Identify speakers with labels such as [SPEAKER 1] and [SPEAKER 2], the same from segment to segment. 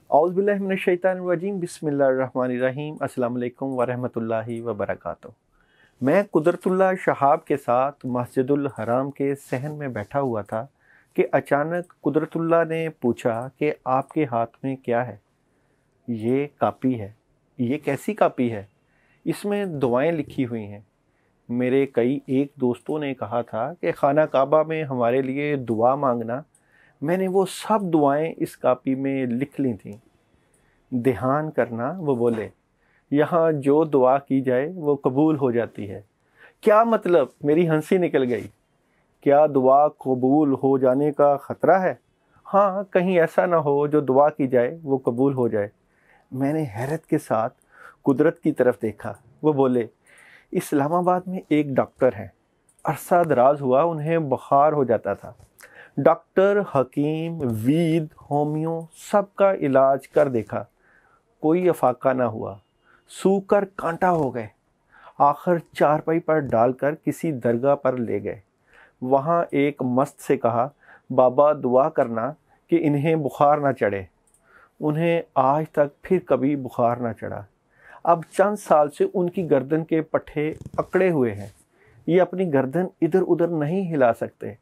[SPEAKER 1] औज़ुबिल्लाहिमिनश्शैतानिर्रजीम बिस्मिल्लाहिर्रहमानिर्रहीम अस्सलाम वालेकुम वरहमतुल्लाहि वबरकातुहू। मैं कुदरतुल्लाह शहाब के साथ मस्जिदुल हराम के सहन में बैठा हुआ था कि अचानक कुदरतुल्लाह ने पूछा कि आपके हाथ में क्या है। ये कापी है। ये कैसी कापी है? इसमें दुआएं लिखी हुई हैं। मेरे कई एक दोस्तों ने कहा था कि खाना काबा में हमारे लिए दुआ मांगना। मैंने वो सब दुआएं इस कापी में लिख ली थीं। ध्यान करना, वो बोले, यहाँ जो दुआ की जाए वो कबूल हो जाती है। क्या मतलब? मेरी हंसी निकल गई। क्या दुआ कबूल हो जाने का ख़तरा है? हाँ, कहीं ऐसा ना हो जो दुआ की जाए वो कबूल हो जाए। मैंने हैरत के साथ कुदरत की तरफ देखा। वो बोले, इस्लामाबाद में एक डॉक्टर हैं। अरसा दराज हुआ उन्हें बुखार हो जाता था। डॉक्टर, हकीम, वैद, होमियो सबका इलाज कर देखा, कोई अफाका ना हुआ। सूकर कांटा हो गए। आखिर चारपाई पर डालकर किसी दरगाह पर ले गए। वहाँ एक मस्त से कहा, बाबा दुआ करना कि इन्हें बुखार ना चढ़े। उन्हें आज तक फिर कभी बुखार ना चढ़ा। अब चंद साल से उनकी गर्दन के पट्टे अकड़े हुए हैं। ये अपनी गर्दन इधर उधर नहीं हिला सकते।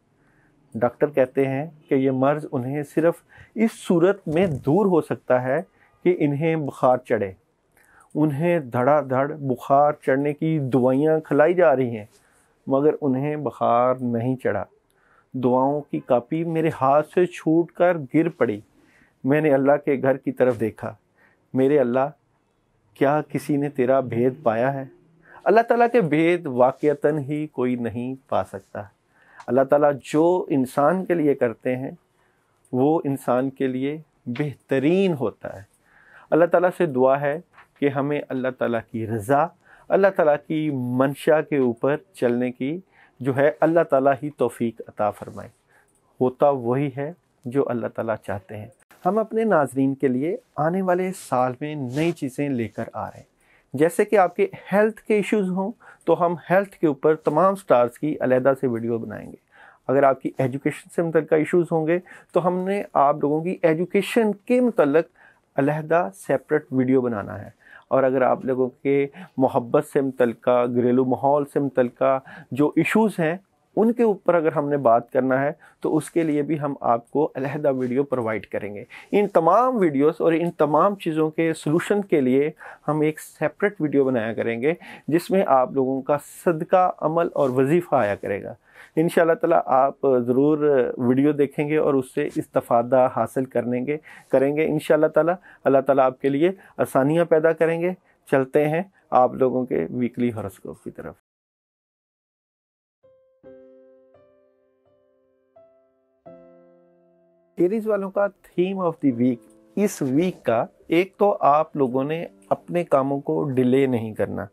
[SPEAKER 1] डॉक्टर कहते हैं कि ये मर्ज़ उन्हें सिर्फ इस सूरत में दूर हो सकता है कि इन्हें बुखार चढ़े। उन्हें धड़ाधड़ बुखार चढ़ने की दवाइयाँ खिलाई जा रही हैं, मगर उन्हें बुखार नहीं चढ़ा। दुआओं की कापी मेरे हाथ से छूटकर गिर पड़ी। मैंने अल्लाह के घर की तरफ देखा। मेरे अल्लाह, क्या किसी ने तेरा भेद पाया है? अल्लाह ताला के भेद वाक़ियतन ही कोई नहीं पा सकता। अल्लाह ताला जो इंसान के लिए करते हैं वो इंसान के लिए बेहतरीन होता है। अल्लाह ताला से दुआ है कि हमें अल्लाह ताला की रज़ा, अल्लाह ताला की मंशा के ऊपर चलने की जो है अल्लाह ताला ही तौफीक अता फरमाए। होता वही है जो अल्लाह ताला चाहते हैं। हम अपने नाज़रीन के लिए आने वाले साल में नई चीज़ें लेकर आ रहे हैं। जैसे कि आपके हेल्थ के इश्यूज़ हों तो हम हेल्थ के ऊपर तमाम स्टार्स की अलहदा से वीडियो बनाएंगे। अगर आपकी एजुकेशन से मुतल्लिक़ इश्यूज़ होंगे तो हमने आप लोगों की एजुकेशन के मुतल्लिक़ अलहदा सेपरेट वीडियो बनाना है। और अगर आप लोगों के मोहब्बत से मुतल्लिक़, घरेलू माहौल से मुतल्लिक़ जो इश्यूज़ हैं उनके ऊपर अगर हमने बात करना है तो उसके लिए भी हम आपको अलहदा वीडियो प्रोवाइड करेंगे। इन तमाम वीडियोस और इन तमाम चीज़ों के सलूशन के लिए हम एक सेपरेट वीडियो बनाया करेंगे जिसमें आप लोगों का सदका, अमल और वजीफ़ा आया करेगा। इंशाअल्लाह ताला आप ज़रूर वीडियो देखेंगे और उससे इस्तिफ़ादा हासिल करेंगे इंशाअल्लाह ताला। अल्लाह ताला आपके लिए आसानियाँ पैदा करेंगे। चलते हैं आप लोगों के वीकली हॉरोस्कोप की तरफ। एरीज वालों का थीम ऑफ द वीक इस वीक का, एक तो आप लोगों ने अपने कामों को डिले नहीं करना।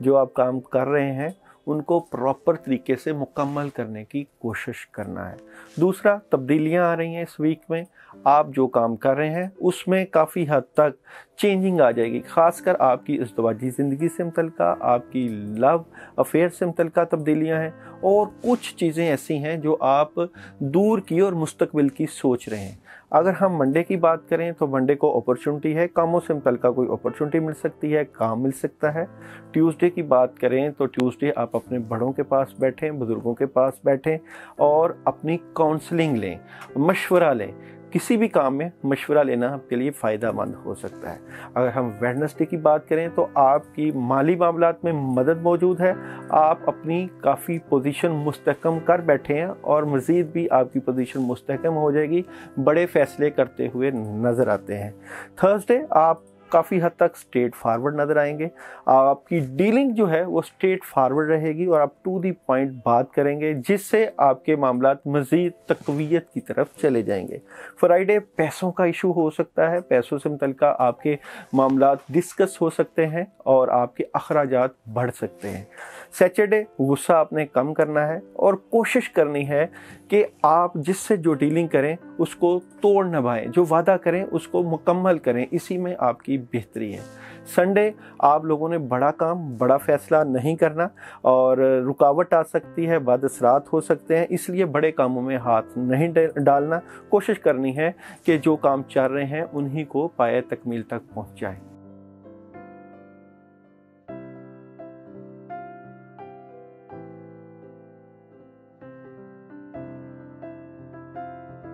[SPEAKER 1] जो आप काम कर रहे हैं उनको प्रॉपर तरीके से मुकम्मल करने की कोशिश करना है। दूसरा, तब्दीलियां आ रही हैं इस वीक में। आप जो काम कर रहे हैं उसमें काफ़ी हद तक चेंजिंग आ जाएगी। ख़ासकर आपकी इज़्दिवाजी ज़िंदगी से मुतल्लिक़, आपकी लव अफेयर से मुतल्लिक़ तब्दीलियां हैं और कुछ चीज़ें ऐसी हैं जो आप दूर की और मुस्तकबिल की सोच रहे हैं। अगर हम मंडे की बात करें तो मंडे को अपॉर्चुनिटी है, कामों से मुतल्लिक़ कोई अपॉर्चुनिटी मिल सकती है, काम मिल सकता है। ट्यूसडे की बात करें तो ट्यूसडे आप अपने बड़ों के पास बैठें, बुज़ुर्गों के पास बैठें और अपनी काउंसलिंग लें, मशवरा लें। किसी भी काम में मशवरा लेना आपके लिए फ़ायदेमंद हो सकता है। अगर हम वेडनेसडे की बात करें तो आपकी माली मामलात में मदद मौजूद है। आप अपनी काफ़ी पोजीशन मुस्तहकम कर बैठे हैं और मज़ीद भी आपकी पोजीशन मुस्तहकम हो जाएगी। बड़े फ़ैसले करते हुए नज़र आते हैं। थर्सडे आप काफ़ी हद तक स्ट्रेट फारवर्ड नज़र आएंगे। आपकी डीलिंग जो है वो स्ट्रेट फारवर्ड रहेगी और आप टू दी पॉइंट बात करेंगे जिससे आपके मामलात मज़ीद तक़वियत की तरफ चले जाएंगे। फ्राइडे पैसों का इशू हो सकता है। पैसों से मुतल्लिक़ आपके मामलात डिस्कस हो सकते हैं और आपके अखराजात बढ़ सकते हैं। सैटरडे गुस्सा आपने कम करना है और कोशिश करनी है कि आप जिससे जो डीलिंग करें उसको तोड़ न भाएं, जो वादा करें उसको मुकम्मल करें, इसी में आपकी बेहतरी है। संडे आप लोगों ने बड़ा काम, बड़ा फैसला नहीं करना और रुकावट आ सकती है, बदअसरात हो सकते हैं, इसलिए बड़े कामों में हाथ नहीं डालना। कोशिश करनी है कि जो काम चल रहे हैं उन्हीं को पाए तकमील तक पहुंच जाए।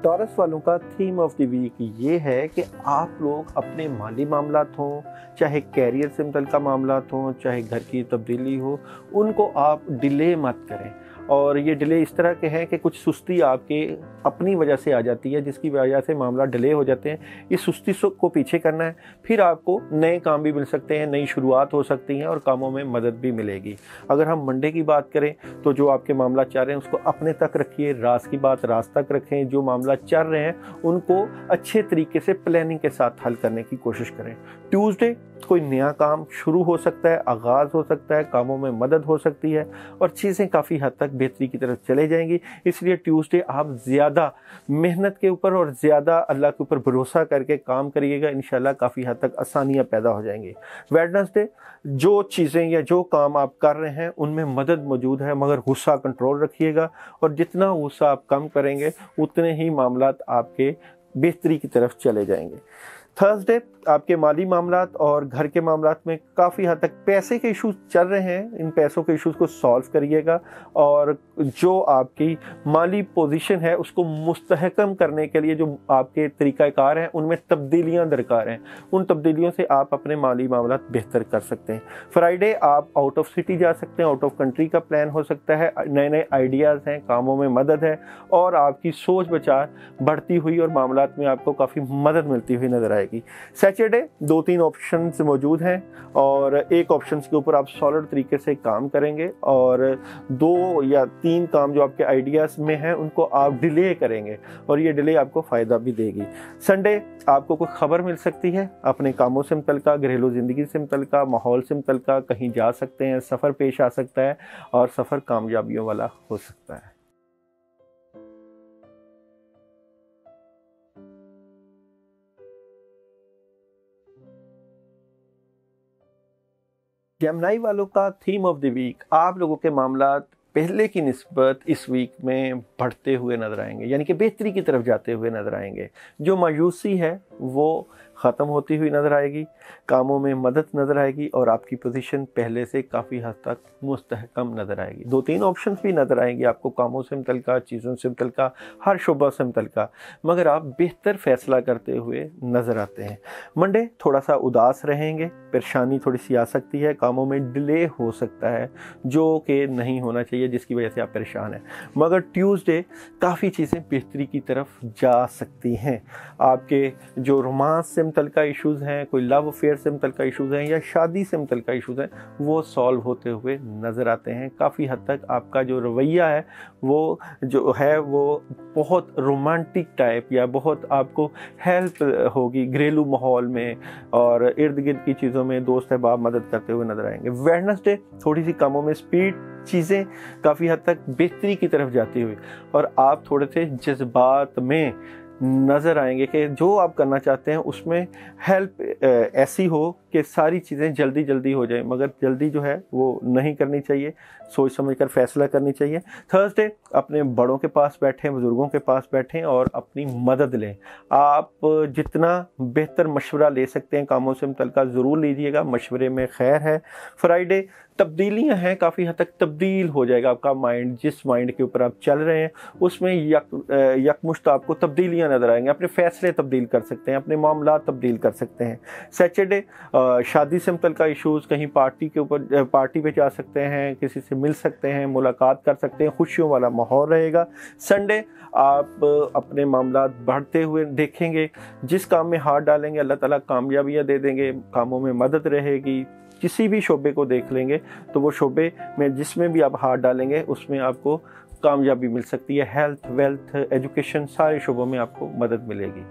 [SPEAKER 1] टॉरस वालों का थीम ऑफ द वीक ये है कि आप लोग अपने माली मामलात हों, चाहे कैरियर से मुतल्लिक़ मामलात हों, चाहे घर की तब्दीली हो, उनको आप डिले मत करें। और ये डिले इस तरह के हैं कि कुछ सुस्ती आपके अपनी वजह से आ जाती है, जिसकी वजह से मामला डिले हो जाते हैं। इस सुस्ती को पीछे करना है, फिर आपको नए काम भी मिल सकते हैं, नई शुरुआत हो सकती हैं और कामों में मदद भी मिलेगी। अगर हम मंडे की बात करें तो जो आपके मामला चल रहे हैं उसको अपने तक रखिए, राज की बात राज तक रखें। जो मामला चल रहे हैं उनको अच्छे तरीके से प्लानिंग के साथ हल करने की कोशिश करें। ट्यूसडे कोई नया काम शुरू हो सकता है, आगाज़ हो सकता है, कामों में मदद हो सकती है और चीज़ें काफ़ी हद तक बेहतरी की तरफ चले जाएंगी। इसलिए ट्यूसडे आप ज़्यादा मेहनत के ऊपर और ज़्यादा अल्लाह के ऊपर भरोसा करके काम करिएगा, इंशाल्लाह काफ़ी हद तक आसानियाँ पैदा हो जाएंगी। वेडनेसडे जो चीज़ें या जो काम आप कर रहे हैं उनमें मदद मौजूद है, मगर गुस्सा कंट्रोल रखिएगा और जितना गुस्सा आप कम करेंगे उतने ही मामलात आपके बेहतरी की तरफ चले जाएंगे। थर्सडे आपके माली मामलात और घर के मामलात में काफ़ी हद तक पैसे के इश्यूज चल रहे हैं, इन पैसों के इश्यूज को सॉल्व करिएगा और जो आपकी माली पोजीशन है उसको मुस्तहकम करने के लिए जो आपके तरीक़ाकार हैं उनमें तब्दीलियां दरकार हैं, उन तब्दीलियों से आप अपने माली मामलात बेहतर कर सकते हैं। फ्राइडे आप आउट ऑफ सिटी जा सकते हैं, आउट ऑफ कंट्री का प्लान हो सकता है, नए नए आइडियाज़ हैं, कामों में मदद है और आपकी सोच विचार बढ़ती हुई और मामलात में आपको काफ़ी मदद मिलती हुई नजर आएगी। सैटरडे 2-3 ऑप्शंस मौजूद हैं और एक ऑप्शन के ऊपर आप सॉलिड तरीके से काम करेंगे और 2 या 3 काम जो आपके आइडियाज़ में हैं उनको आप डिले करेंगे और ये डिले आपको फ़ायदा भी देगी। संडे आपको कोई खबर मिल सकती है अपने कामों से मुतल्लिक़, घरेलू ज़िंदगी से मुतल्लिक़, माहौल से मुतल्लिक़, कहीं जा सकते हैं, सफ़र पेश आ सकता है और सफ़र कामयाबियों वाला हो सकता है। जेमिनी वालों का थीम ऑफ द वीक, आप लोगों के मामलात पहले की निस्बत इस वीक में बढ़ते हुए नज़र आएंगे, यानी कि बेहतरी की तरफ जाते हुए नज़र आएंगे। जो मायूसी है वो ख़त्म होती हुई नज़र आएगी, कामों में मदद नज़र आएगी और आपकी पोजीशन पहले से काफ़ी हद तक मुस्तहकम नज़र आएगी। 2-3 ऑप्शंस भी नज़र आएंगी आपको कामों से मुतल्लिक़, चीज़ों से मुतल्लिक़, हर शुबा से मुतल्लिक़, मगर आप बेहतर फ़ैसला करते हुए नज़र आते हैं। मंडे थोड़ा सा उदास रहेंगे, परेशानी थोड़ी सी आ सकती है, कामों में डिले हो सकता है जो कि नहीं होना चाहिए, जिसकी वजह से आप परेशान हैं। मगर ट्यूसडे काफ़ी चीज़ें बेहतरी की तरफ जा सकती हैं। आपके जो रोमांस से मुतल्लिक़ इश्यूज़ हैं, कोई लव अफेयर से मुतल्लिक़ इश्यूज़ हैं या शादी से मुतल्लिक़ इश्यूज़ हैं, वो सॉल्व होते हुए नज़र आते हैं। काफ़ी हद तक आपका जो रवैया है वो बहुत रोमांटिक टाइप या बहुत आपको हेल्प होगी घरेलू माहौल में और इर्द गिर्द की चीज़ों में दोस्त अहबाब मदद करते हुए नजर आएंगे। वेडनेसडे थोड़ी सी कामों में स्पीड, चीज़ें काफ़ी हद तक बेहतरी की तरफ जाती हुई और आप थोड़े से जज्बात में नज़र आएंगे कि जो आप करना चाहते हैं उसमें हेल्प ऐसी हो कि सारी चीज़ें जल्दी जल्दी हो जाए, मगर जल्दी जो है वो नहीं करनी चाहिए, सोच समझ कर फैसला करनी चाहिए। थर्सडे अपने बड़ों के पास बैठें, बुज़ुर्गों के पास बैठें और अपनी मदद लें। आप जितना बेहतर मशवरा ले सकते हैं कामों से मुतल्लिक़ ज़रूर लीजिएगा, मशवरे में खैर है। फ्राइडे तब्दीलियां हैं, काफ़ी हद तक तब्दील हो जाएगा आपका माइंड, जिस माइंड के ऊपर आप चल रहे हैं उसमें यकमुश्त आपको तब्दीलियां नज़र आएंगे, अपने फैसले तब्दील कर सकते हैं, अपने मामला तब्दील कर सकते हैं। सैटरडे शादी से मुतल्लिक़ इशूज़, कहीं पार्टी के ऊपर पार्टी पे जा सकते हैं, किसी से मिल सकते हैं, मुलाकात कर सकते हैं, खुशियों वाला माहौल रहेगा। संडे आप अपने मामला बढ़ते हुए देखेंगे, जिस काम में हाथ डालेंगे अल्लाह ताला कामयाबियाँ दे देंगे, कामों में मदद रहेगी। किसी भी शोबे को देख लेंगे तो वो शोबे में जिसमें भी आप हाथ डालेंगे उसमें आपको कामयाबी मिल सकती है। हेल्थ, वेल्थ, एजुकेशन, सारे शोबों में आपको मदद मिलेगी।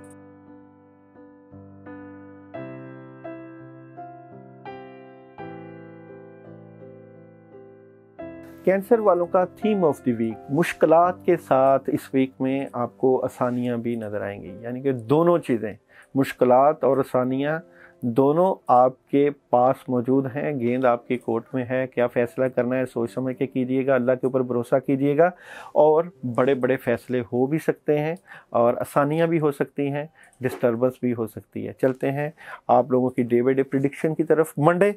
[SPEAKER 1] कैंसर वालों का थीम ऑफ द वीक, मुश्किलात के साथ इस वीक में आपको आसानियां भी नज़र आएंगी। यानी कि दोनों चीज़ें, मुश्किलात और आसानियां दोनों आपके पास मौजूद हैं। गेंद आपके कोर्ट में है, क्या फ़ैसला करना है सोच समझ के कीजिएगा, अल्लाह के ऊपर भरोसा कीजिएगा। और बड़े बड़े फ़ैसले हो भी सकते हैं और आसानियां भी हो सकती हैं, डिस्टर्बेंस भी हो सकती है। चलते हैं आप लोगों की डे बाई डे प्रिडिक्शन की तरफ। मंडे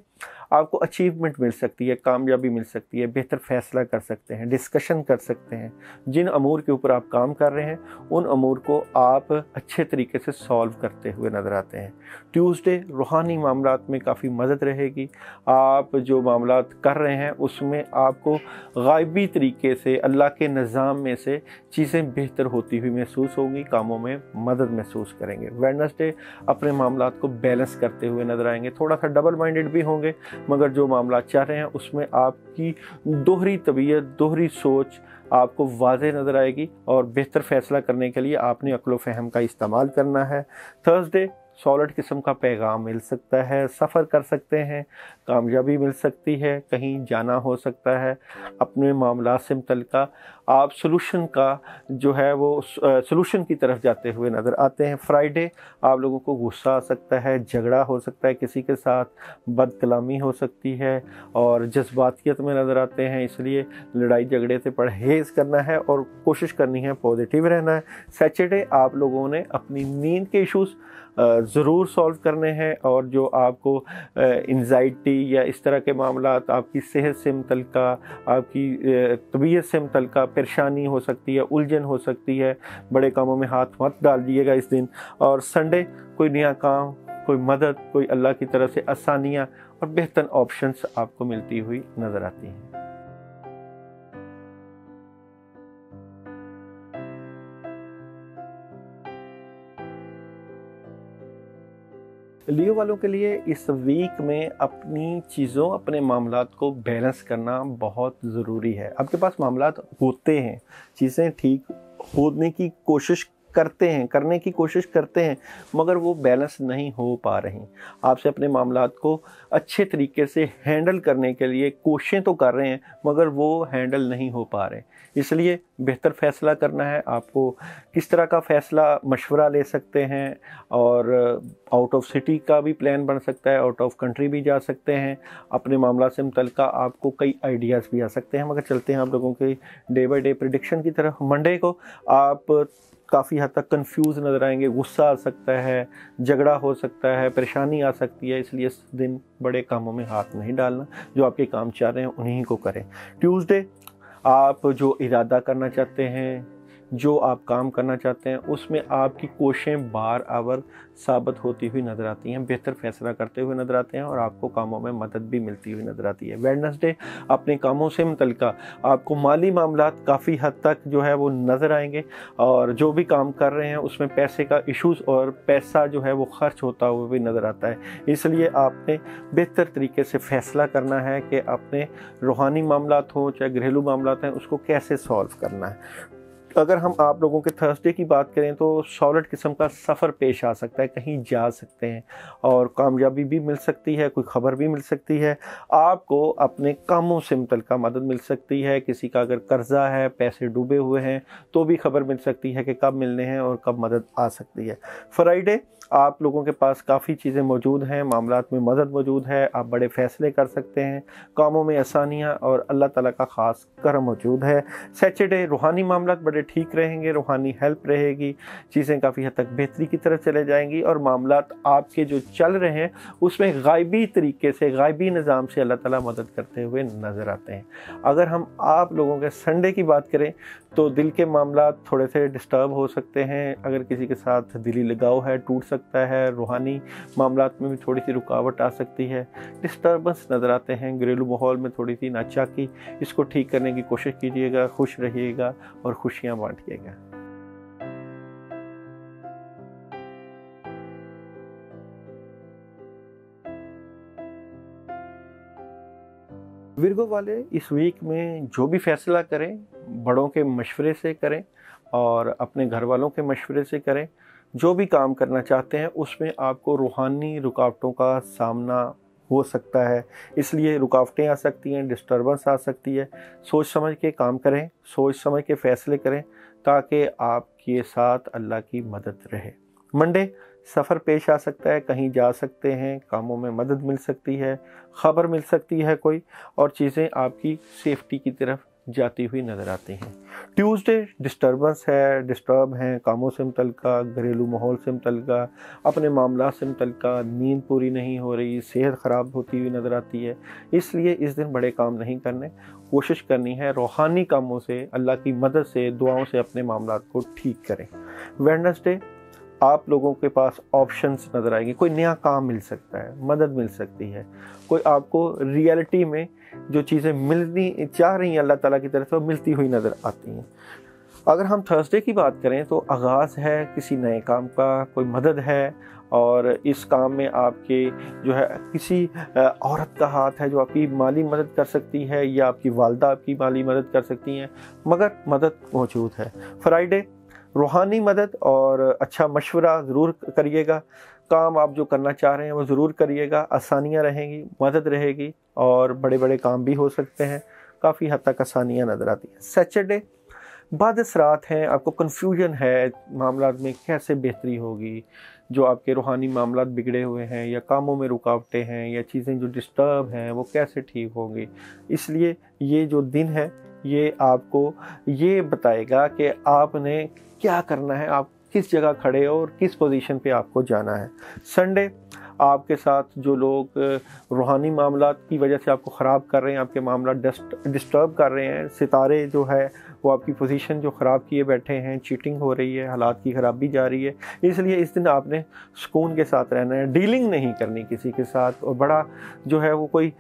[SPEAKER 1] आपको अचीवमेंट मिल सकती है, कामयाबी मिल सकती है, बेहतर फ़ैसला कर सकते हैं, डिस्कशन कर सकते हैं। जिन अमूर के ऊपर आप काम कर रहे हैं उन अमूर को आप अच्छे तरीके से सॉल्व करते हुए नज़र आते हैं। ट्यूसडे रूहानी मामलात में काफ़ी मदद रहेगी। आप जो मामलात कर रहे हैं उसमें आपको गायबी तरीके से अल्लाह के निज़ाम में से चीज़ें बेहतर होती हुई महसूस होंगी, कामों में मदद महसूस करेंगे। वेडनेसडे अपने मामलात को बैलेंस करते हुए नज़र आएंगे, थोड़ा सा डबल माइंडेड भी होंगे, मगर जो मामला चाह रहे हैं उसमें आपकी दोहरी तबीयत, दोहरी सोच आपको वाज़े नज़र आएगी और बेहतर फ़ैसला करने के लिए आपने अक्ल फ़हम का इस्तेमाल करना है। थर्सडे सॉलिड किस्म का पैगाम मिल सकता है, सफ़र कर सकते हैं, कामयाबी मिल सकती है, कहीं जाना हो सकता है। अपने मामला से मुतल्लिक़ आप सलूशन का जो है वो सलूशन की तरफ जाते हुए नज़र आते हैं। फ्राइडे आप लोगों को गुस्सा आ सकता है, झगड़ा हो सकता है, किसी के साथ बदकलामी हो सकती है और जज्बातियत में नज़र आते हैं, इसलिए लड़ाई झगड़े से परहेज़ करना है और कोशिश करनी है पॉजिटिव रहना है। सैटरडे आप लोगों ने अपनी नींद के इश्यूज़ ज़रूर सॉल्व करने हैं और जो आपको एंजाइटी या इस तरह के मामलात, आपकी सेहत से मुतल्लिक़, आपकी तबीयत से मुतल्लिक़ परेशानी हो सकती है, उलझन हो सकती है, बड़े कामों में हाथ मत डाल दिएगा इस दिन। और संडे कोई नया काम, कोई मदद, कोई अल्लाह की तरफ से आसानियाँ और बेहतर ऑप्शंस आपको मिलती हुई नज़र आती हैं। लियो वालों के लिए इस वीक में अपनी चीज़ों, अपने मामलात को बैलेंस करना बहुत ज़रूरी है। आपके पास मामलात होते हैं, चीज़ें ठीक होने की कोशिश करने की कोशिश करते हैं, मगर वो बैलेंस नहीं हो पा रही। आपसे अपने मामलात को अच्छे तरीके से हैंडल करने के लिए कोशिशें तो कर रहे हैं, मगर वो हैंडल नहीं हो पा रहे। इसलिए बेहतर फ़ैसला करना है आपको। किस तरह का फ़ैसला, मशवरा ले सकते हैं और आउट ऑफ सिटी का भी प्लान बन सकता है, आउट ऑफ कंट्री भी जा सकते हैं। अपने मामला से मुतल्लिक़ आपको कई आइडियाज़ भी आ सकते हैं। मगर चलते हैं आप लोगों के डे बाई डे प्रेडिक्शन की तरफ। मंडे को आप काफ़ी हद तक कंफ्यूज नज़र आएंगे, गुस्सा आ सकता है, झगड़ा हो सकता है, परेशानी आ सकती है, इसलिए इस दिन बड़े कामों में हाथ नहीं डालना, जो आपके काम चाह रहे हैं उन्हीं को करें। ट्यूसडे आप जो इरादा करना चाहते हैं, जो आप काम करना चाहते हैं, उसमें आपकी कोशिशें बार साबित होती हुई नज़र आती हैं, बेहतर फ़ैसला करते हुए नज़र आते हैं और आपको कामों में मदद भी मिलती हुई नज़र आती है। वेडनेसडे अपने कामों से मुतल्लिक़ आपको माली मामलात काफ़ी हद तक जो है वो नज़र आएंगे और जो भी काम कर रहे हैं उसमें पैसे का इश्यूज़ और पैसा जो है वो खर्च होता हुआ भी नज़र आता है। इसलिए आपने बेहतर तरीके से फ़ैसला करना है कि अपने रूहानी मामलात हों चाहे घरेलू मामलात हैं, उसको कैसे सॉल्व करना है। अगर हम आप लोगों के थर्सडे की बात करें तो सॉलिड किस्म का सफ़र पेश आ सकता है, कहीं जा सकते हैं और कामयाबी भी मिल सकती है, कोई ख़बर भी मिल सकती है। आपको अपने कामों से मुतल्लिक़ मदद मिल सकती है। किसी का अगर कर्ज़ा है, पैसे डूबे हुए हैं, तो भी खबर मिल सकती है कि कब मिलने हैं और कब मदद आ सकती है। फ्राइडे आप लोगों के पास काफ़ी चीज़ें मौजूद हैं, मामलात में मदद मौजूद है, आप बड़े फ़ैसले कर सकते हैं, कामों में आसानियाँ और अल्लाह ताला का ख़ास करम मौजूद है। सैटरडे रूहानी मामलात बड़े ठीक रहेंगे, रूहानी हेल्प रहेगी, चीज़ें काफ़ी हद तक बेहतरी की तरफ चले जाएंगी और मामलात आपके जो चल रहे हैं उसमें गायबी तरीके से, गायबी निज़ाम से अल्लाह ताला मदद करते हुए नज़र आते हैं। अगर हम आप लोगों के संडे की बात करें तो दिल के मामलात थोड़े से डिस्टर्ब हो सकते हैं। अगर किसी के साथ दिली लगाव है, टूट सकता है, रूहानी मामलात में भी थोड़ी सी रुकावट आ सकती है, डिस्टर्बेंस नज़र आते हैं, घरेलू माहौल में थोड़ी सी नाचाकी, इसको ठीक करने की कोशिश कीजिएगा, खुश रहिएगा और खुशियाँ बांटिएगा। विर्गो वाले इस वीक में जो भी फैसला करें बड़ों के मशवरे से करें और अपने घर वालों के मशवरे से करें। जो भी काम करना चाहते हैं उसमें आपको रूहानी रुकावटों का सामना हो सकता है, इसलिए रुकावटें आ सकती हैं, डिस्टर्बेंस आ सकती है। सोच समझ के काम करें, सोच समझ के फ़ैसले करें ताकि आपके साथ अल्लाह की मदद रहे। मंडे, सफ़र पेश आ सकता है, कहीं जा सकते हैं, कामों में मदद मिल सकती है, ख़बर मिल सकती है कोई, और चीज़ें आपकी सेफ्टी की तरफ जाती हुई नज़र आती हैं। ट्यूसडे डिस्टर्बेंस है, डिस्टर्ब हैं, कामों से मुतल्लिका, घरेलू माहौल से मुतल्लिका, अपने मामला से मुतल्लिका, नींद पूरी नहीं हो रही, सेहत ख़राब होती हुई नज़र आती है। इसलिए इस दिन बड़े काम नहीं करने, कोशिश करनी है रूहानी कामों से, अल्लाह की मदद से, दुआओं से अपने मामलात को ठीक करें। वेडनेसडे, आप लोगों के पास ऑप्शंस नज़र आएंगे, कोई नया काम मिल सकता है, मदद मिल सकती है, कोई आपको रियलिटी में जो चीज़ें मिलनी चाह रही हैं अल्लाह ताला की तरफ से वो मिलती हुई नज़र आती हैं। अगर हम थर्सडे की बात करें तो आगाज़ है किसी नए काम का, कोई मदद है, और इस काम में आपके जो है किसी औरत का हाथ है जो आपकी माली मदद कर सकती है, या आपकी वालदा आपकी माली मदद कर सकती हैं, मगर मदद मौजूद है। फ्राइडे, रूहानी मदद और अच्छा मशवरा ज़रूर करिएगा, काम आप जो करना चाह रहे हैं वो ज़रूर करिएगा, आसानियाँ रहेंगी, मदद रहेगी, और बड़े बड़े काम भी हो सकते हैं, काफ़ी हद तक आसानियाँ नज़र आती हैं। सैटरडे, बाद असरात हैं, आपको कन्फ्यूजन है मामलात में कैसे बेहतरी होगी, जो आपके रूहानी मामलात बिगड़े हुए हैं, या कामों में रुकावटें हैं, या चीज़ें जो डिस्टर्ब हैं वो कैसे ठीक होंगी। इसलिए ये जो दिन है ये आपको ये बताएगा कि आपने क्या करना है, आप किस जगह खड़े हो और किस पोजीशन पे आपको जाना है। संडे, आपके साथ जो लोग रूहानी मामलात की वजह से आपको ख़राब कर रहे हैं, आपके मामला डिस्टर्ब कर रहे हैं, सितारे जो है वो आपकी पोजीशन जो ख़राब किए बैठे हैं, चीटिंग हो रही है, हालात की ख़राबी जा रही है, इसलिए इस दिन आपने सुकून के साथ रहना है, डीलिंग नहीं करनी किसी के साथ, और बड़ा जो है वो कोई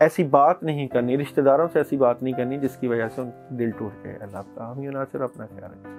[SPEAKER 1] ऐसी बात नहीं करनी, रिश्तेदारों से ऐसी बात नहीं करनी जिसकी वजह से उनका दिल टूट जाए। अल्लाह का हम नासिर अपना ख्याल रखें।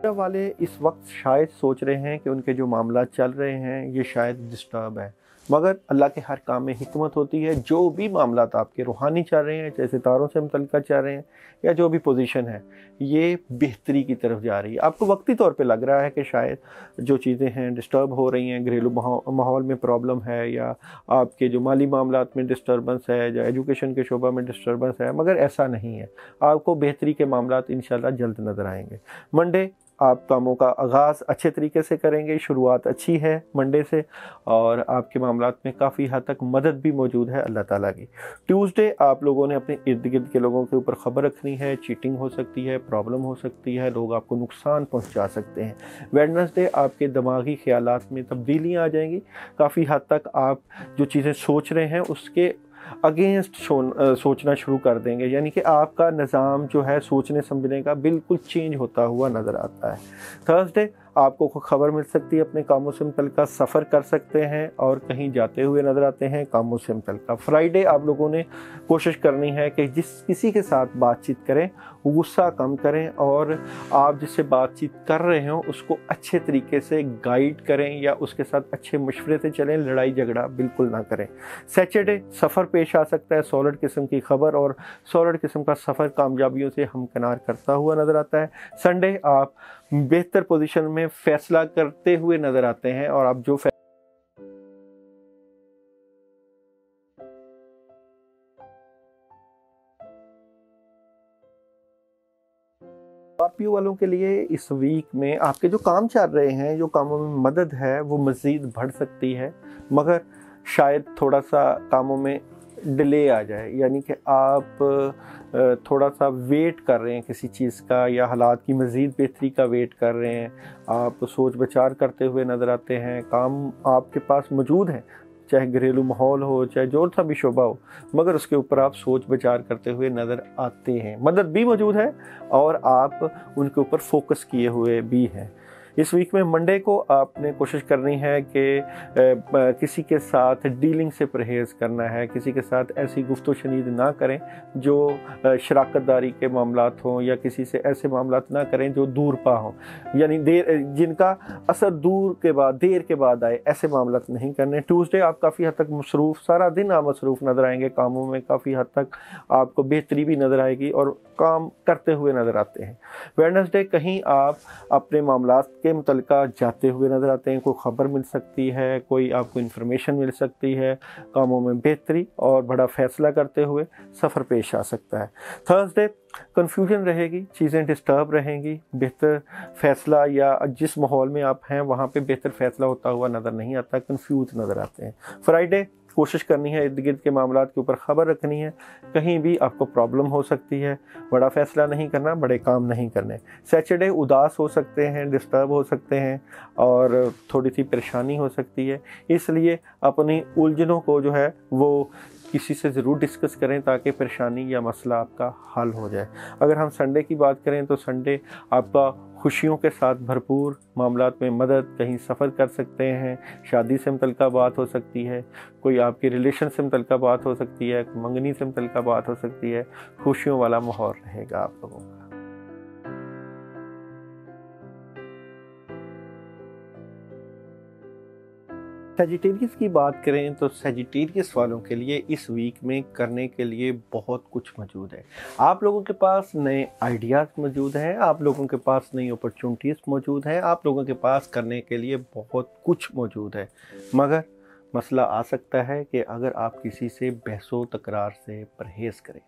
[SPEAKER 1] वाले इस वक्त शायद सोच रहे हैं कि उनके जो मामला चल रहे हैं ये शायद डिस्टर्ब है, मगर अल्लाह के हर काम में हिकमत होती है। जो भी मामला आपके रूहानी चल रहे हैं, चाहे सितारों से मुतल्लिका चल रहे हैं, या जो भी पोजीशन है, ये बेहतरी की तरफ जा रही है। आपको वक्ती तौर पे लग रहा है कि शायद जो चीज़ें हैं डिस्टर्ब हो रही हैं, घरेलू माहौल में प्रॉब्लम है, या आपके जो माली मामलात में डिस्टर्बेंस है, या एजुकेशन के शोबा में डिस्टर्बेंस है, मगर ऐसा नहीं है। आपको बेहतरी के मामलात इंशाल्लाह जल्द नज़र आएंगे। मंडे, आप कामों का आगाज़ अच्छे तरीके से करेंगे, शुरुआत अच्छी है मंडे से, और आपके मामलात में काफ़ी हद तक मदद भी मौजूद है अल्लाह ताला की। ट्यूसडे, आप लोगों ने अपने इर्द गिर्द के लोगों के ऊपर ख़बर रखनी है, चीटिंग हो सकती है, प्रॉब्लम हो सकती है, लोग आपको नुकसान पहुंचा सकते हैं। वेडनेसडे, आपके दिमागी ख़यालात में तब्दीलियाँ आ जाएंगी, काफ़ी हद तक आप जो चीज़ें सोच रहे हैं उसके अगेंस्ट सोचना शुरू कर देंगे, यानी कि आपका निज़ाम जो है सोचने समझने का बिल्कुल चेंज होता हुआ नज़र आता है। थर्सडे, आपको खबर मिल सकती है, अपने कामों से मुतल्लिका सफ़र कर सकते हैं और कहीं जाते हुए नज़र आते हैं कामों से मुतल्लिका। फ्राइडे, आप लोगों ने कोशिश करनी है कि जिस किसी के साथ बातचीत करें गुस्सा कम करें, और आप जिससे बातचीत कर रहे हो उसको अच्छे तरीके से गाइड करें, या उसके साथ अच्छे मशवरे से चलें, लड़ाई झगड़ा बिल्कुल ना करें। सैटरडे, सफ़र पेश आ सकता है, सॉलिड किस्म की खबर और सॉलिड किस्म का सफ़र कामयाबियों से हमकिनार करता हुआ नज़र आता है। संडे, आप बेहतर पोजीशन में फैसला करते हुए नज़र आते हैं, और आप जो स्कॉर्पियो वालों के लिए इस वीक में आपके जो काम चल रहे हैं, जो कामों में मदद है वो मज़ीद बढ़ सकती है, मगर शायद थोड़ा सा कामों में डिले आ जाए, यानी कि आप थोड़ा सा वेट कर रहे हैं किसी चीज़ का, या हालात की मज़ीद बेहतरी का वेट कर रहे हैं, आप सोच विचार करते हुए नज़र आते हैं, काम आपके पास मौजूद है, चाहे घरेलू माहौल हो, चाहे जो सा भी शोबा हो, मगर उसके ऊपर आप सोच विचार करते हुए नज़र आते हैं। मदद भी मौजूद है और आप उनके ऊपर फोकस किए हुए भी हैं। इस वीक में मंडे को आपने कोशिश करनी है कि किसी के साथ डीलिंग से परहेज़ करना है, किसी के साथ ऐसी गुफ्तो शनीद ना करें जो शराकतदारी के मामलात हों, या किसी से ऐसे मामलात ना करें जो दूर पा हों, यानी जिनका असर देर के बाद आए, ऐसे मामलात नहीं करने। ट्यूसडे आप काफ़ी हद तक मसरूफ़, सारा दिन आप मसरूफ़ नज़र आएंगे, कामों में काफ़ी हद तक आपको बेहतरी भी नज़र आएगी और काम करते हुए नज़र आते हैं। वेडनेसडे कहीं आप अपने मामलात के मुतल्लिका जाते हुए नज़र आते हैं, कोई ख़बर मिल सकती है, कोई आपको इन्फॉर्मेशन मिल सकती है, कामों में बेहतरी और बड़ा फ़ैसला करते हुए सफ़र पेश आ सकता है। थर्सडे कन्फ्यूजन रहेगी, चीज़ें डिस्टर्ब रहेंगी, बेहतर फ़ैसला या जिस माहौल में आप हैं वहाँ पे बेहतर फ़ैसला होता हुआ नज़र नहीं आता, कन्फ्यूज नज़र आते हैं। फ्राइडे कोशिश करनी है इर्द गिर्द के मामलात के ऊपर ख़बर रखनी है, कहीं भी आपको प्रॉब्लम हो सकती है, बड़ा फ़ैसला नहीं करना, बड़े काम नहीं करने। सैटरडे उदास हो सकते हैं, डिस्टर्ब हो सकते हैं और थोड़ी सी परेशानी हो सकती है, इसलिए अपनी उलझनों को जो है वो किसी से ज़रूर डिस्कस करें ताकि परेशानी या मसला आपका हल हो जाए। अगर हम संडे की बात करें तो संडे आपका खुशियों के साथ भरपूर, मामलात में मदद, कहीं सफ़र कर सकते हैं, शादी से मुतल्लिका बात हो सकती है, कोई आपके रिलेशन से मुतल्लिका बात हो सकती है, मंगनी से मुतल्लिका बात हो सकती है, खुशियों वाला माहौल रहेगा आप लोगों का। सजिटेरियस की बात करें तो सजिटेरियस वालों के लिए इस वीक में करने के लिए बहुत कुछ मौजूद है। आप लोगों के पास नए आइडियाज़ मौजूद हैं, आप लोगों के पास नई अपॉर्चुनिटीज़ मौजूद हैं, आप लोगों के पास करने के लिए बहुत कुछ मौजूद है। मगर मसला आ सकता है कि अगर आप किसी से बहसो तकरार से परहेज़ करें,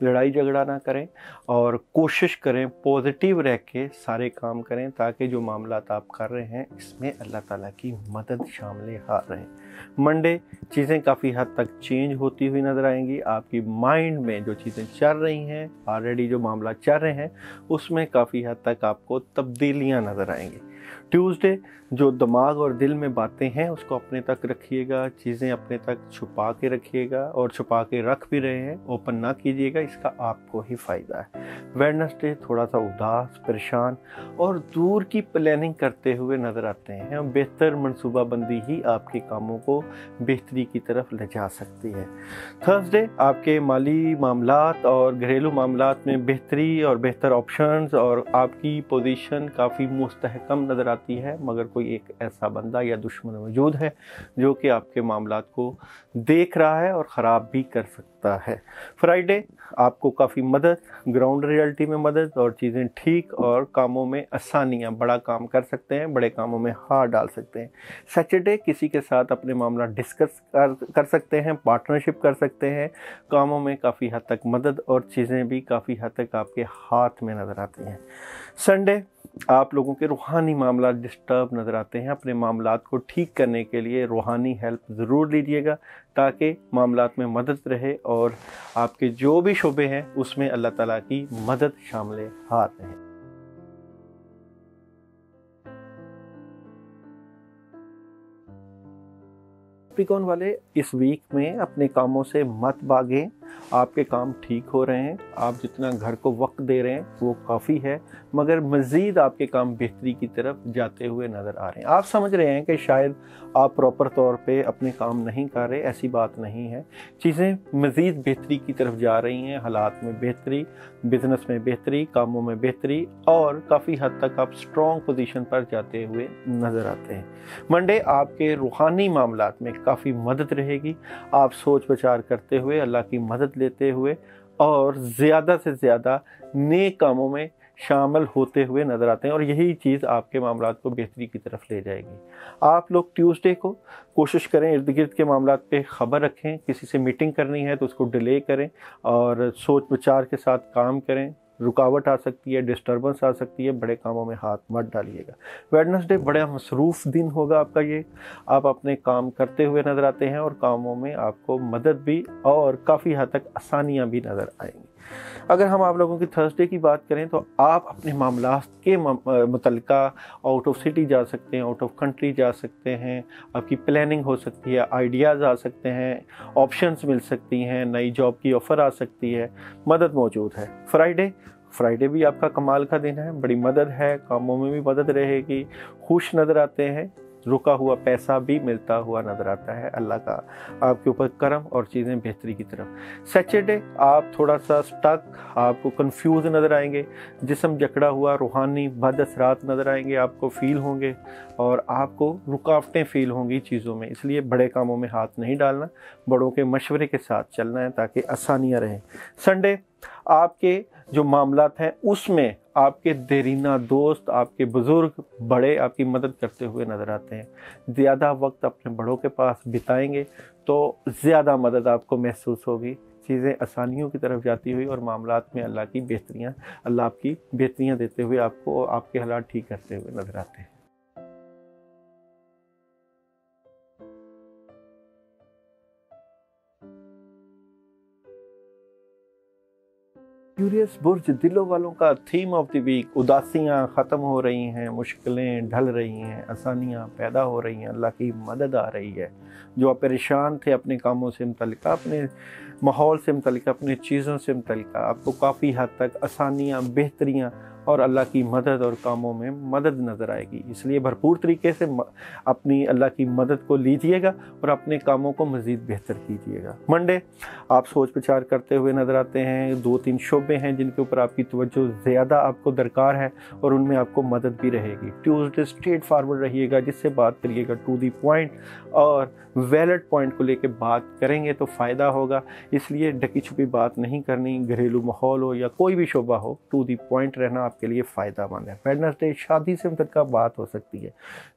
[SPEAKER 1] लड़ाई झगड़ा ना करें और कोशिश करें पॉजिटिव रह के सारे काम करें ताकि जो मामलात आप कर रहे हैं इसमें अल्लाह ताला की मदद शामिल हार रहे। मंडे चीज़ें काफ़ी हद तक चेंज होती हुई नज़र आएंगी, आपकी माइंड में जो चीज़ें चल रही हैं, ऑलरेडी जो मामला चल रहे हैं उसमें काफ़ी हद तक आपको तब्दीलियाँ नज़र आएंगी। ट्यूसडे जो दिमाग और दिल में बातें हैं उसको अपने तक रखिएगा, चीज़ें अपने तक छुपा के रखिएगा और छुपा के रख भी रहे हैं ओपन ना कीजिएगा, इसका आपको ही फ़ायदा है। वेडनेसडे थोड़ा सा उदास, परेशान और दूर की प्लानिंग करते हुए नज़र आते हैं। बेहतर मनसूबाबंदी ही आपके कामों को बेहतरी की तरफ ले जा सकती है। थर्सडे आपके माली मामलात और घरेलू मामलात में बेहतरी और बेहतर ऑप्शंस और आपकी पोजीशन काफ़ी मुस्तहकम नज़र आती है, मगर कोई एक ऐसा बंदा या दुश्मन मौजूद है जो कि आपके मामलात को देख रहा है और ख़राब भी कर सकता है। फ्राइडे आपको काफ़ी मदद, ग्राउंड रियलिटी में मदद और चीज़ें ठीक और कामों में आसानियाँ, बड़ा काम कर सकते हैं, बड़े कामों में हाथ डाल सकते हैं। सैटरडे किसी के साथ अपने मामला डिस्कस कर सकते हैं, पार्टनरशिप कर सकते हैं, कामों में काफ़ी हद तक मदद और चीज़ें भी काफ़ी हद तक आपके हाथ में नज़र आती हैं। संडे आप लोगों के रूहानी मामला डिस्टर्ब नज़र आते हैं, अपने मामलात को ठीक करने के लिए रूहानी हेल्प ज़रूर लीजिएगा ताकि मामलात में मदद रहे और आपके जो भी शुबे हैं उसमें अल्लाह ताला की मदद शामिल हाथ रहे। कैप्रिकॉर्न वाले इस वीक में अपने कामों से मत भागें, आपके काम ठीक हो रहे हैं, आप जितना घर को वक्त दे रहे हैं वो काफ़ी है, मगर मज़ीद आपके काम बेहतरी की तरफ जाते हुए नज़र आ रहे हैं। आप समझ रहे हैं कि शायद आप प्रॉपर तौर पे अपने काम नहीं कर रहे, ऐसी बात नहीं है, चीज़ें मज़ीद बेहतरी की तरफ जा रही हैं, हालात में बेहतरी, बिज़नेस में बेहतरी, कामों में बेहतरी और काफ़ी हद तक आप स्ट्रॉन्ग पोजीशन पर जाते हुए नज़र आते हैं। मंडे आपके रूहानी मामलात में काफ़ी मदद रहेगी, आप सोच विचार करते हुए, अल्लाह की मदद लेते हुए और ज़्यादा से ज़्यादा नेक कामों में शामिल होते हुए नज़र आते हैं और यही चीज़ आपके मामलात को बेहतरी की तरफ ले जाएगी। आप लोग ट्यूसडे को कोशिश करें इर्द गिर्द के मामलात पे ख़बर रखें, किसी से मीटिंग करनी है तो उसको डिले करें और सोच विचार के साथ काम करें, रुकावट आ सकती है, डिस्टर्बेंस आ सकती है, बड़े कामों में हाथ मत डालिएगा। वेडनेसडे बड़ा मसरूफ़ दिन होगा आपका ये, आप अपने काम करते हुए नज़र आते हैं और कामों में आपको मदद भी और काफ़ी हद तक आसानियाँ भी नज़र आएंगी। अगर हम आप लोगों की थर्सडे की बात करें तो आप अपने मामलात के मुतल्लिका आउट ऑफ सिटी जा सकते हैं, आउट ऑफ कंट्री जा सकते हैं, आपकी प्लानिंग हो सकती है, आइडियाज़ आ सकते हैं, ऑप्शंस मिल सकती हैं, नई जॉब की ऑफ़र आ सकती है, मदद मौजूद है। फ्राइडे फ्राइडे भी आपका कमाल का दिन है, बड़ी मदद है, कामों में भी मदद रहेगी, खुश नज़र आते हैं, रुका हुआ पैसा भी मिलता हुआ नज़र आता है। अल्लाह का आपके ऊपर करम और चीज़ें बेहतरी की तरफ। सैटरडे आप थोड़ा सा स्टक, आपको कंफ्यूज नज़र आएंगे, जिस्म जकड़ा हुआ, रूहानी बद असरात नज़र आएंगे, आपको फील होंगे और आपको रुकावटें फील होंगी चीज़ों में। इसलिए बड़े कामों में हाथ नहीं डालना, बड़ों के मशवरे के साथ चलना है ताकि आसानियाँ रहें। संडे आपके जो मामलात हैं उसमें आपके देरीना दोस्त, आपके बुज़ुर्ग बड़े आपकी मदद करते हुए नज़र आते हैं। ज़्यादा वक्त अपने बड़ों के पास बिताएंगे तो ज़्यादा मदद आपको महसूस होगी, चीज़ें आसानियों की तरफ जाती हुई और मामलात में अल्लाह आपकी बेहतरियाँ देते हुए आपको आपके हालात ठीक करते हुए नज़र आते हैं। क्यूरियस बुर्ज दिलों वालों का थीम ऑफ द वीक, उदासियाँ ख़त्म हो रही हैं, मुश्किलें ढल रही हैं, आसानियाँ पैदा हो रही हैं, अल्लाह की मदद आ रही है। जो आप परेशान थे अपने कामों से मुतल्लिक़, अपने माहौल से मुतल्लिक़, अपने चीज़ों से मुतल्लिक़, आपको काफ़ी हद तक आसानियाँ, बेहतरियाँ और अल्लाह की मदद और कामों में मदद नज़र आएगी। इसलिए भरपूर तरीके से अपनी अल्लाह की मदद को लीजिएगा और अपने कामों को मज़ीद बेहतर कीजिएगा। मंडे आप सोच विचार करते हुए नज़र आते हैं, 2-3 शोबे हैं जिनके ऊपर आपकी तवज्जो ज़्यादा आपको दरकार है और उनमें आपको मदद भी रहेगी। ट्यूसडे स्ट्रेट फारवर्ड रहिएगा, जिससे बात करिएगा टू दी पॉइंट और वैलिड पॉइंट को लेकर बात करेंगे तो फ़ायदा होगा। इसलिए ढकी छुपी बात नहीं करनी, घरेलू माहौल हो या कोई भी शोबा हो, टू दी पॉइंट रहना आपके लिए फ़ायदेमंद है। वेडनेसडे शादी से मुतल्लिक़ बात हो सकती है,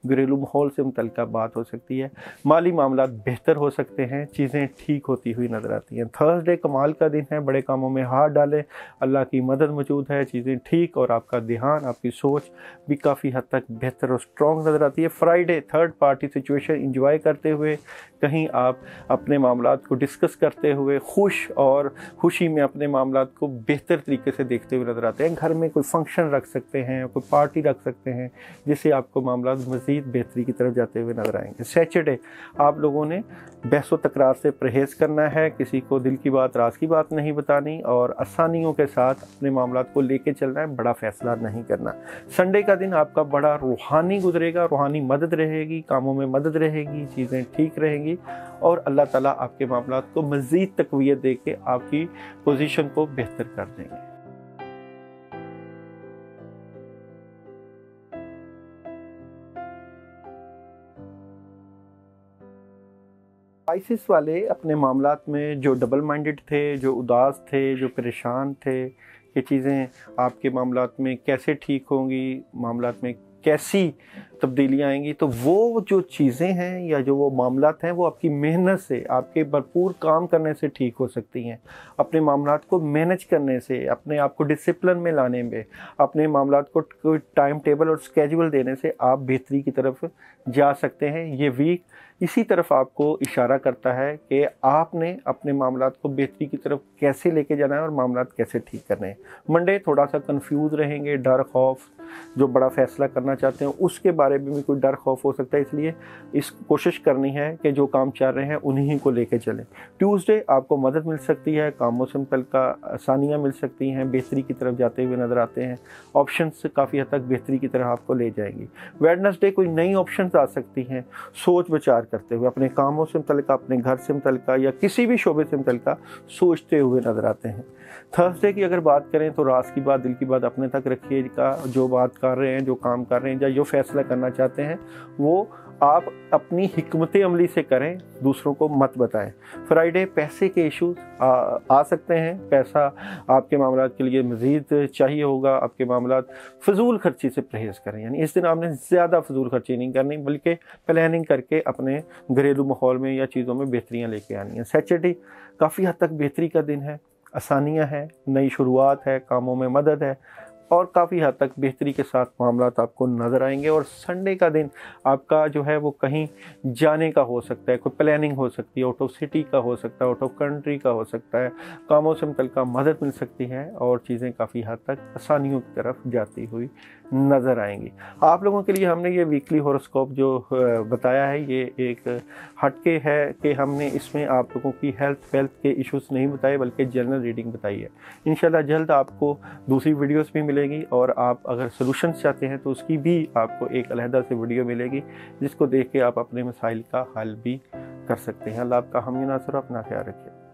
[SPEAKER 1] घरेलू माहौल से मुतल्लिक़ बात हो सकती है, माली मामला बेहतर हो सकते हैं, चीज़ें ठीक होती हुई नज़र आती हैं। थर्सडे कमाल का दिन है, बड़े कामों में हाथ डालें, अल्लाह की मदद मौजूद है, चीज़ें ठीक और आपका ध्यान, आपकी सोच भी काफ़ी हद तक बेहतर और स्ट्रॉन्ग नज़र आती है। Friday third party situation enjoy करते हुए, कहीं आप अपने मामलात को डिस्कस करते हुए खुश और खुशी में अपने मामलात को बेहतर तरीके से देखते हुए नज़र आते हैं। घर में कोई फंक्शन रख सकते हैं, कोई पार्टी रख सकते हैं, जिससे आपको मामलात मज़ीद बेहतरी की तरफ जाते हुए नज़र आएंगे। सैटरडे आप लोगों ने बहस व तकरार से परहेज़ करना है, किसी को दिल की बात राज की बात नहीं बतानी और आसानियों के साथ अपने मामलात को लेके चलना है, बड़ा फैसला नहीं करना। संडे का दिन आपका बड़ा रूहानी गुजरेगा, रूहानी मदद रहेगी, कामों में मदद रहेगी, चीज़ें ठीक रहेंगी और अल्लाह ताला आपके मामलात को मज़ीद तक़वियत दे के आपकी पोजीशन को बेहतर कर देंगे। स्पाइसिस वाले अपने मामलात में जो डबल माइंडेड थे, जो उदास थे, जो परेशान थे कि चीज़ें आपके मामलात में कैसे ठीक होंगी, मामलात में कैसी तब्दीलियाँ आएंगी, तो वो जो चीज़ें हैं या जो वो मामलात हैं वो आपकी मेहनत से, आपके भरपूर काम करने से ठीक हो सकती हैं। अपने मामलात को मैनेज करने से, अपने आप को डिसिप्लिन में लाने में, अपने मामलात को कोई टाइम टेबल और स्केड्यूल देने से आप बेहतरी की तरफ जा सकते हैं। ये वीक इसी तरफ आपको इशारा करता है कि आपने अपने मामलात को बेहतरी की तरफ कैसे लेके जाना है और मामलात कैसे ठीक करने हैं। मंडे थोड़ा सा कंफ्यूज रहेंगे, डर खौफ, जो बड़ा फैसला करना चाहते हैं उसके बारे में भी कोई डर खौफ हो सकता है, इसलिए इस कोशिश करनी है कि जो काम चल रहे हैं उन्हीं को लेके चलें। ट्यूसडे आपको मदद मिल सकती है, कामों से मुतल्लिक़ आसानियाँ मिल सकती हैं, बेहतरी की तरफ जाते हुए नज़र आते हैं, ऑप्शंस काफ़ी हद तक बेहतरी की तरफ आपको ले जाएंगी। वेडनेसडे कोई नई ऑप्शंस आ सकती हैं, सोच विचार करते हुए अपने कामों से मुतल्लिक़, अपने घर से मुतल्लिक़ या किसी भी शोबे से मुतल्लिक़ सोचते हुए नज़र आते हैं। थर्सडे की अगर बात करें तो राज की बात, दिल की बात अपने तक रखिएगा। जो बात कर रहे हैं, जो काम कर रहे हैं या जो फैसला करना चाहते हैं वो आप अपनी हिकमत अमली से करें, दूसरों को मत बताएं। फ्राइडे पैसे के इश्यूज आ सकते हैं, पैसा आपके मामलात के लिए मज़ीद चाहिए होगा, आपके मामलात फजूल खर्ची से परहेज़ करें। यानी इस दिन आपने ज़्यादा फजूल खर्ची नहीं करनी, बल्कि प्लानिंग करके अपने घरेलू माहौल में या चीज़ों में बेहतरियाँ लेके आनी है। सैटरडे काफ़ी हद तक बेहतरी का दिन है, आसानियाँ हैं, नई शुरुआत है, कामों में मदद है, और काफ़ी हद तक बेहतरी के साथ मामलात आपको नज़र आएंगे। और संडे का दिन आपका जो है वो कहीं जाने का हो सकता है, कोई प्लानिंग हो सकती है, आउट ऑफ सिटी का हो सकता है, आउट ऑफ कंट्री का हो सकता है, कामों से मुतल्लिक़ मदद मिल सकती है और चीज़ें काफ़ी हद तक आसानियों की तरफ जाती हुई नज़र आएंगी। आप लोगों के लिए हमने ये वीकली हॉरोस्कोप जो बताया है ये एक हटके है कि हमने इसमें आप लोगों की हेल्थ वेल्थ के इश्यूज़ नहीं बताए बल्कि जनरल रीडिंग बताई है। इंशाल्लाह जल्द आपको दूसरी वीडियोस भी मिलेगी और आप अगर सॉल्यूशंस चाहते हैं तो उसकी भी आपको एक अलहदा से वीडियो मिलेगी जिसको देख के आप अपने मसाइल का हल भी कर सकते हैं। अल्लाह आपका हामी नासर, अपना ख्याल रखिए।